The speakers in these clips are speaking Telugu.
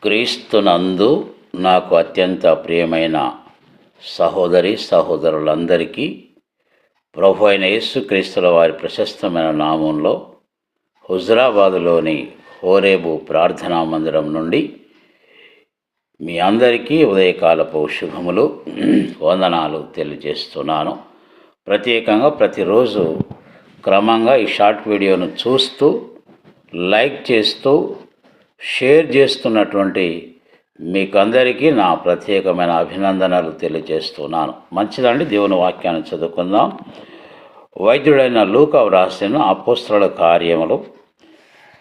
క్రీస్తునందు నాకు అత్యంత ప్రియమైన సహోదరి సహోదరులందరికీ ప్రభు అయిన యేసుక్రీస్తుల వారి ప్రశస్తమైన నామంలో హుజరాబాదులోని హోరేబు ప్రార్థనా మందిరం నుండి మీ అందరికీ ఉదయకాలపు శుభములు వందనాలు తెలియజేస్తున్నాను. ప్రత్యేకంగా ప్రతిరోజు క్రమంగా ఈ షార్ట్ వీడియోను చూస్తూ లైక్ చేస్తూ షేర్ చేస్తున్నటువంటి మీకందరికీ నా ప్రత్యేకమైన అభినందనలు తెలియజేస్తున్నాను. మంచిదండి, దేవుని వాక్యాన్ని చదువుకుందాం. వైద్యుడైన లూకా వ్రాసిన అపోస్తలుల కార్యములు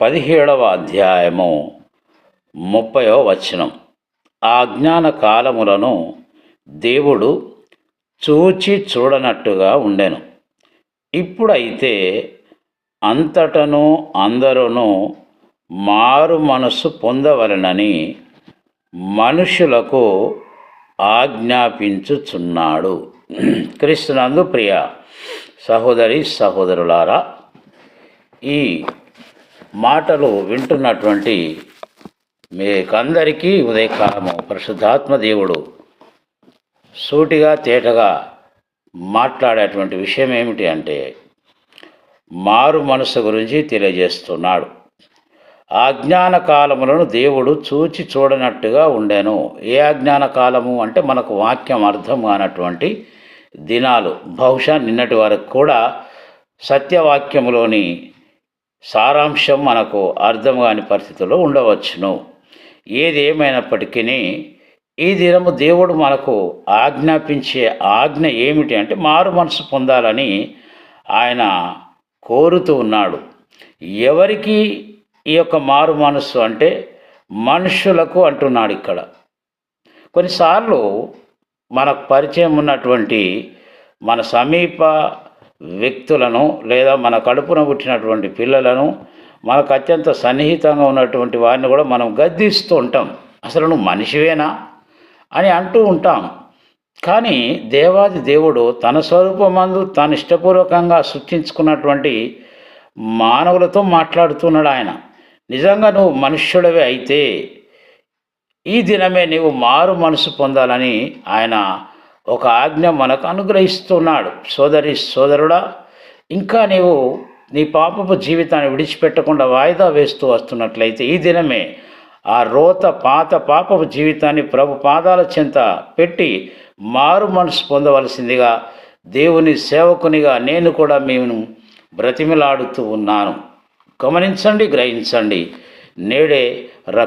17వ అధ్యాయము 30వ వచనం. ఆ అజ్ఞాన కాలములను దేవుడు చూచి చూడనట్టుగా ఉండెను. ఇప్పుడైతే అంతటను అందరూ మారు మనసు పొందవలెనని మనుషులకు ఆజ్ఞాపించుచున్నాడు. క్రీస్తునందు ప్రియ సహోదరి సహోదరులారా, ఈ మాటలు వింటున్నటువంటి మీకందరికీ ఉదయకాలము పరిశుద్ధాత్మ దేవుడు సూటిగా తేటగా మాట్లాడేటువంటి విషయం ఏమిటి అంటే మారు మనసు గురించి తెలియజేస్తున్నాడు. అజ్ఞాన కాలములను దేవుడు చూచి చూడనట్టుగా ఉండెను. ఏ అజ్ఞాన కాలము అంటే మనకు వాక్యం అర్థం కానటువంటి దినాలు. బహుశా నిన్నటి వరకు కూడా సత్యవాక్యములోని సారాంశం మనకు అర్థం కాని పరిస్థితుల్లో ఉండవచ్చును. ఏది ఏమైనప్పటికీ ఈ దినము దేవుడు మనకు ఆజ్ఞాపించే ఆజ్ఞ ఏమిటి అంటే మారు మనసు పొందాలని ఆయన కోరుతూ ఉన్నాడు. ఎవరికి ఈ యొక్క మారు మనస్సు అంటే మనుషులకు అంటున్నాడు. ఇక్కడ కొన్నిసార్లు మనకు పరిచయం ఉన్నటువంటి మన సమీప వ్యక్తులను లేదా మన కడుపున పుట్టినటువంటి పిల్లలను, మనకు అత్యంత సన్నిహితంగా ఉన్నటువంటి వారిని కూడా మనం గద్దిస్తూ ఉంటాం. అసలు నువ్వు మనిషివేనా అని అంటూ ఉంటాం. కానీ దేవాది దేవుడు తన స్వరూపమందు తాను ఇష్టపూర్వకంగా సృష్టించుకున్నటువంటి మానవులతో మాట్లాడుతున్నాడు. ఆయన నిజంగా నువ్వు మనుష్యుడవే అయితే ఈ దినమే నీవు మారు మనసు పొందాలని ఆయన ఒక ఆజ్ఞ మనకు అనుగ్రహిస్తున్నాడు. సోదరి సోదరుడా, ఇంకా నీవు నీ పాపపు జీవితాన్ని విడిచిపెట్టకుండా వాయిదా వేస్తూ వస్తున్నట్లయితే ఈ దినమే ఆ పాత పాపపు జీవితాన్ని ప్రభు పాదాల చెంత పెట్టి మారు మనసు పొందవలసిందిగా దేవుని సేవకునిగా నేను కూడా మేము బ్రతిమిలాడుతూ ఉన్నాను. గమనించండి, గ్రహించండి. నేడే